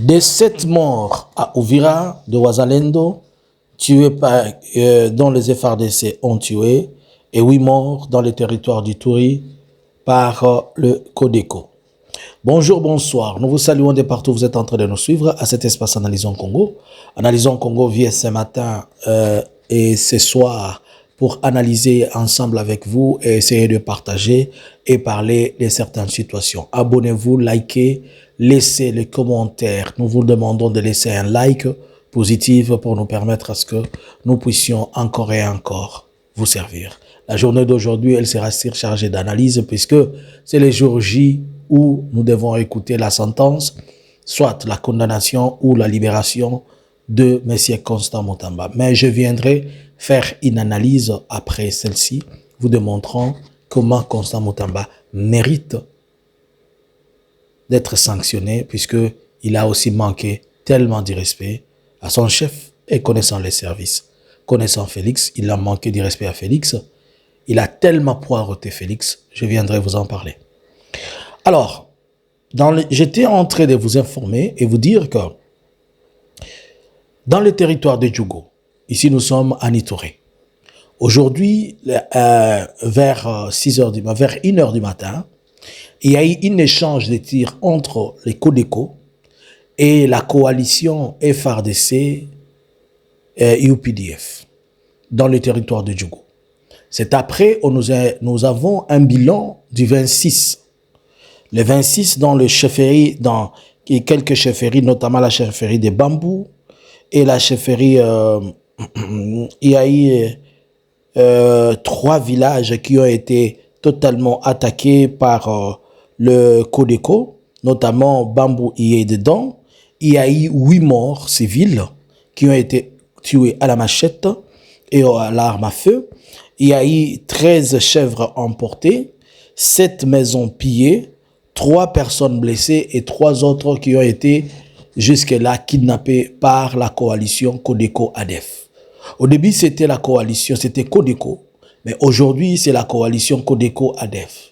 Des 7 morts à Uvira, de Wazalendo, tués dont les FARDC ont tué, et 8 morts dans le territoire du Touri par le Codeco. Bonjour, bonsoir. Nous vous saluons de partout où vous êtes en train de nous suivre à cet espace Analysons Congo. Analysons Congo vient ce matin et ce soir pour analyser ensemble avec vous et essayer de partager et parler de certaines situations. Abonnez-vous, likez, laissez les commentaires. Nous vous demandons de laisser un like positif pour nous permettre à ce que nous puissions encore et encore vous servir. La journée d'aujourd'hui, elle sera surchargée d'analyse puisque c'est le jour J où nous devons écouter la sentence, soit la condamnation ou la libération de M. Constant Mutamba. Mais je viendrai faire une analyse après celle-ci, vous démontrant comment Constant Mutamba mérite d'être sanctionné puisqu'il a aussi manqué tellement de respect à son chef et connaissant les services. Connaissant Félix, il a manqué de respect à Félix. Il a tellement poireauté Félix, je viendrai vous en parler. Alors, j'étais en train de vous informer et vous dire que dans le territoire de Djougou, ici nous sommes à Nitoré. Aujourd'hui, vers 6h vers 1h du matin, il y a eu un échange de tirs entre les Codeco et la coalition FARDC UPDF dans le territoire de Djougou. C'est après où nous avons un bilan du 26. Le 26 dans le chefferie, dans quelques chefferies, notamment la chefferie de Bambou et la chefferie, il y a eu 3 villages qui ont été totalement attaqués par le Codeco, notamment Bambou y est dedans. Il y a eu 8 morts civils qui ont été tués à la machette et à l'arme à feu. Il y a eu 13 chèvres emportées, 7 maisons pillées, 3 personnes blessées et 3 autres qui ont été jusque-là kidnappées par la coalition Codeco-ADEF. Au début, c'était la coalition, c'était Codeco, mais aujourd'hui, c'est la coalition Codeco-ADEF.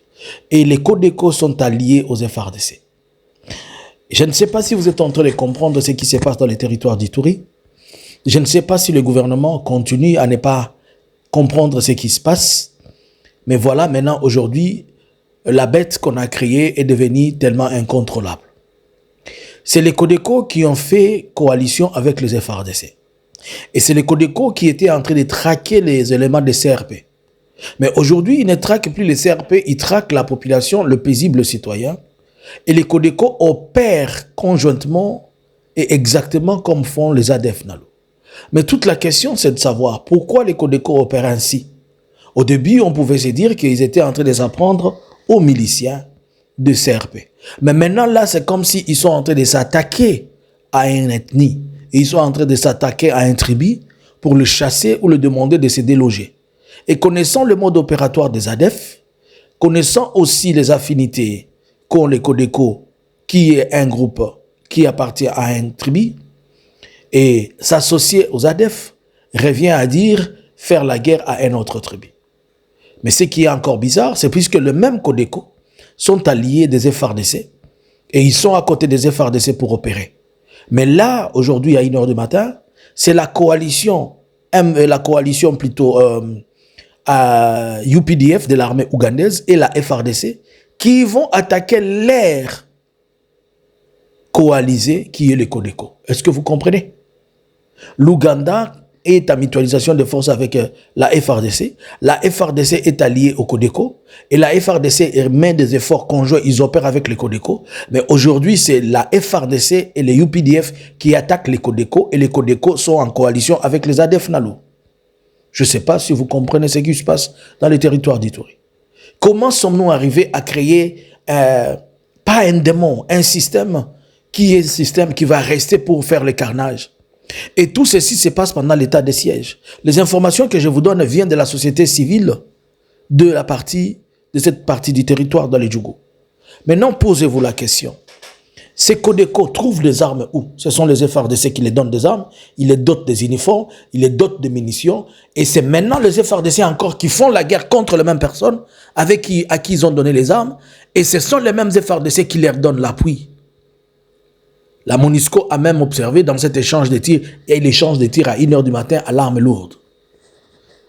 Et les Codeco sont alliés aux FARDC. Je ne sais pas si vous êtes en train de comprendre ce qui se passe dans les territoires d'Ituri. Je ne sais pas si le gouvernement continue à ne pas comprendre ce qui se passe. Mais voilà, maintenant, aujourd'hui, la bête qu'on a créée est devenue tellement incontrôlable. C'est les Codeco qui ont fait coalition avec les FARDC. Et c'est les Codeco qui étaient en train de traquer les éléments des CRP. Mais aujourd'hui, ils ne traquent plus les CRP, ils traquent la population, le paisible citoyen. Et les Codeco opèrent conjointement et exactement comme font les ADF Nalo. Mais toute la question, c'est de savoir pourquoi les Codeco opèrent ainsi. Au début, on pouvait se dire qu'ils étaient en train de les apprendre aux miliciens de CRP. Mais maintenant, là, c'est comme s'ils sont en train de s'attaquer à une ethnie. Et ils sont en train de s'attaquer à un tribu pour le chasser ou le demander de se déloger. Et connaissant le mode opératoire des ADF, connaissant aussi les affinités qu'ont les Codeco, qui est un groupe qui appartient à un tribu, et s'associer aux ADF revient à dire faire la guerre à un autre tribu. Mais ce qui est encore bizarre, c'est puisque le même Codeco sont alliés des FARDC et ils sont à côté des FARDC pour opérer. Mais là, aujourd'hui, à 1h du matin, c'est la coalition plutôt UPDF de l'armée ougandaise et la FARDC qui vont attaquer l'air coalisé qui est le Codeco. Est-ce que vous comprenez? L'Ouganda est en mutualisation de forces avec la FARDC. La FARDC est alliée au Codeco. Et la FARDC met des efforts conjoints. Ils opèrent avec les Codeco. Mais aujourd'hui, c'est la FARDC et les UPDF qui attaquent les Codeco. Et les Codeco sont en coalition avec les ADF Nalo. Je ne sais pas si vous comprenez ce qui se passe dans les territoires d'Ituri. Comment sommes-nous arrivés à créer, pas un démon, un système qui est un système qui va rester pour faire le carnage? Et tout ceci se passe pendant l'état de siège. Les informations que je vous donne viennent de la société civile de cette partie du territoire dans les Djougou. Maintenant, posez-vous la question. Ces Codeco trouvent des armes où? Ce sont les FARDC qui les donnent des armes, ils les dotent des uniformes, ils les dotent de munitions, et c'est maintenant les FARDC encore qui font la guerre contre les mêmes personnes à qui ils ont donné les armes, et ce sont les mêmes FARDC qui leur donnent l'appui. La MONUSCO a même observé dans cet échange de tirs, et l'échange de tirs à 1h du matin à l'arme lourde.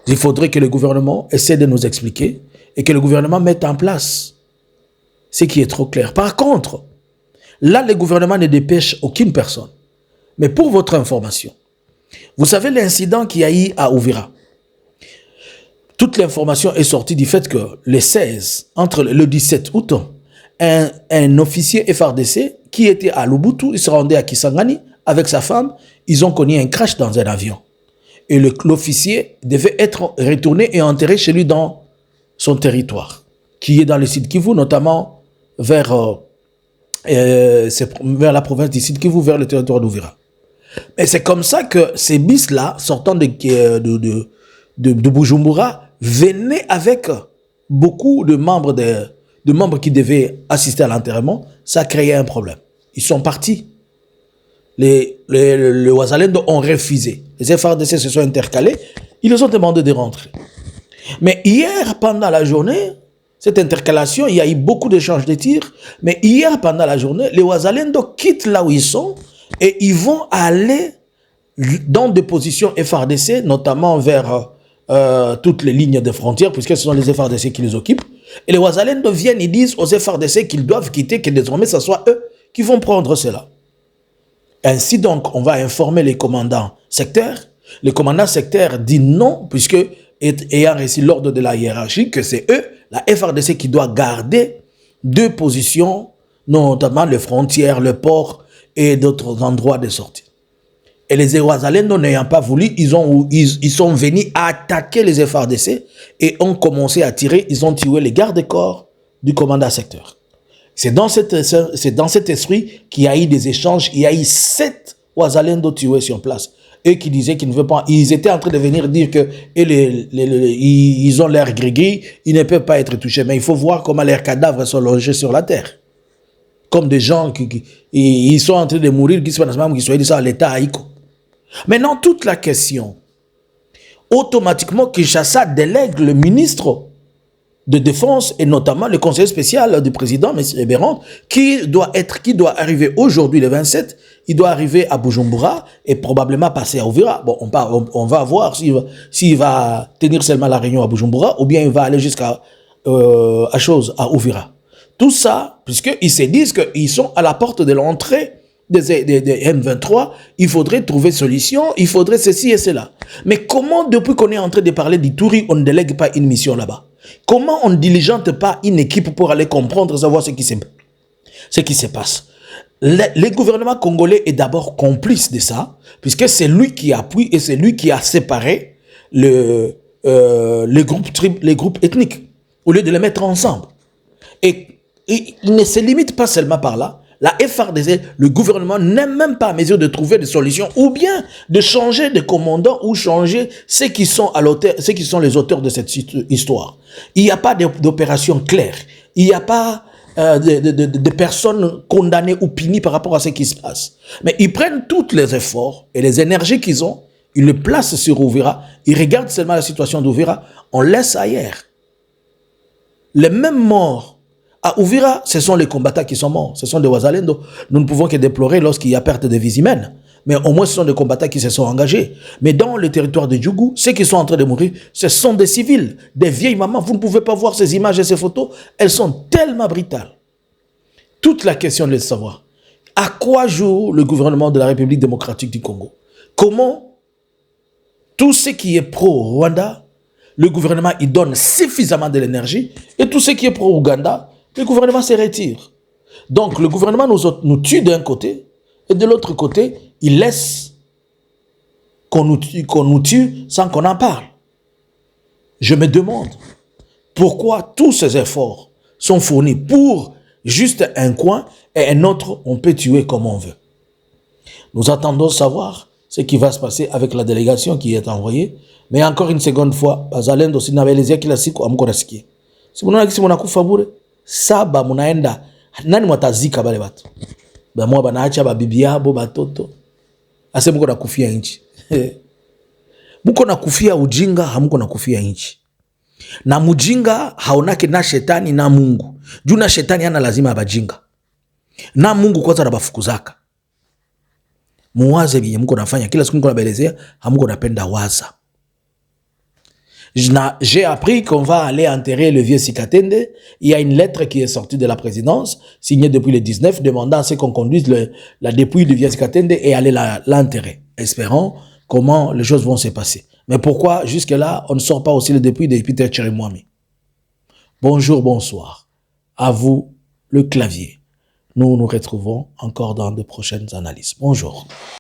Il faudrait que le gouvernement essaie de nous expliquer et que le gouvernement mette en place ce qui est trop clair. Par contre, là, le gouvernement ne dépêche aucune personne. Mais pour votre information, vous savez l'incident qu'il y a eu à Uvira. Toute l'information est sortie du fait que le 16, entre le 17 août, un officier FARDC qui était à Lubumbashi, il se rendait à Kisangani avec sa femme, ils ont connu un crash dans un avion. Et l'officier devait être retourné et enterré chez lui dans son territoire, qui est dans le Sud Kivu, notamment vers la province du Sud Kivu, vers le territoire d'Uvira. Mais c'est comme ça que ces bis-là, sortant de Bujumbura, venaient avec beaucoup de membres qui devaient assister à l'enterrement. Ça créait un problème. Ils sont partis. Les Wazalendo ont refusé. Les FARDC se sont intercalés. Ils leur ont demandé de rentrer. Mais hier, pendant la journée, cette intercalation, il y a eu beaucoup d'échanges de tirs. Mais hier, pendant la journée, les Wazalendo quittent là où ils sont et ils vont aller dans des positions FARDC, notamment vers toutes les lignes de frontières, puisque ce sont les FARDC qui les occupent. Et les Wazalendo viennent et disent aux FARDC qu'ils doivent quitter, que désormais ce soit eux qui vont prendre cela. Ainsi donc, on va informer les commandants sectaires. Le commandant sectaire dit non, puisque ayant reçu l'ordre de la hiérarchie, que c'est eux, la FARDC, qui doit garder deux positions, notamment les frontières, le port et d'autres endroits de sortie. Et les Wazalendo n'ayant pas voulu, ils sont venus attaquer les FARDC et ont commencé à tirer. Ils ont tué les gardes-corps du commandant secteur. C'est dans cet esprit qu'il y a eu des échanges. Il y a eu 7 Wazalendo tués sur place. Eux qui disaient qu'ils ne veulent pas. Ils étaient en train de venir dire que ils ont l'air gris-gris, ils ne peuvent pas être touchés. Mais il faut voir comment leurs cadavres sont logés sur la terre. Comme des gens ils sont en train de mourir, qui sont à l'état haïko. Maintenant, toute la question, automatiquement, Kinshasa délègue le ministre de Défense et notamment le conseiller spécial du président, M. Béran, qui doit arriver aujourd'hui, le 27, il doit arriver à Bujumbura et probablement passer à Uvira. Bon, on va voir s'il va tenir seulement la réunion à Bujumbura ou bien il va aller jusqu'à à Uvira. Tout ça, puisqu'ils se disent qu'ils sont à la porte de l'entrée des M23, il faudrait trouver solution, il faudrait ceci et cela. Mais comment, depuis qu'on est en train de parler d'Ituri, on ne délègue pas une mission là-bas? Comment on ne diligente pas une équipe pour aller comprendre, savoir ce qui se passe? Le gouvernement congolais est d'abord complice de ça, puisque c'est lui qui appuie et c'est lui qui a séparé les groupes ethniques, au lieu de les mettre ensemble. Et il ne se limite pas seulement par là. La FARDC, le gouvernement n'est même pas en mesure de trouver des solutions ou bien de changer de commandant ou changer ceux qui sont les auteurs de cette histoire. Il n'y a pas d'opération claire. Il n'y a pas de personnes condamnées ou punies par rapport à ce qui se passe. Mais ils prennent tous les efforts et les énergies qu'ils ont, ils le placent sur Uvira, ils regardent seulement la situation d'Uvira, on laisse ailleurs. Les mêmes morts à Uvira, ce sont les combattants qui sont morts. Ce sont des Wazalendo. Nous ne pouvons que déplorer lorsqu'il y a perte de vies humaines. Mais au moins, ce sont des combattants qui se sont engagés. Mais dans le territoire de Djougou, ceux qui sont en train de mourir, ce sont des civils, des vieilles mamans. Vous ne pouvez pas voir ces images et ces photos. Elles sont tellement brutales. Toute la question est de savoir, à quoi joue le gouvernement de la République démocratique du Congo? Comment tout ce qui est pro-Rwanda, le gouvernement y donne suffisamment de l'énergie, et tout ce qui est pro-Ouganda, le gouvernement se retire. Donc, le gouvernement nous tue d'un côté, et de l'autre côté, il laisse qu'on nous tue sans qu'on en parle. Je me demande pourquoi tous ces efforts sont fournis pour juste un coin et un autre, on peut tuer comme on veut. Nous attendons de savoir ce qui va se passer avec la délégation qui est envoyée. Mais encore une seconde fois, bazalendo sinabelezia kila siku amko nasikia. Si mnaona kisi mnakufa bure, saba mnaenda nani mwatazika bale watu. Ba mwa banaacha ba bibi yabo batoto. Ase mko nakufia nchi. Mko nakufia ujinga, hamko nakufia nchi. Na mujinga haonake na shetani na Mungu. Juu na shetani hana lazima abajinga. Na Mungu kwanza anabafukuzaka. Muwaze bien mko nafanya kila siku mko nabelezea, hamko napenda waza. J'ai appris qu'on va aller enterrer le vieux Sikatende. Il y a une lettre qui est sortie de la présidence, signée depuis le 19, demandant à ce qu'on conduise la dépouille du vieux Sikatende et aller l'enterrer. Espérons comment les choses vont se passer. Mais pourquoi jusque-là, on ne sort pas aussi le dépouille de Peter Chirimwami? Bonjour, bonsoir. À vous, le clavier. Nous nous retrouvons encore dans de prochaines analyses. Bonjour.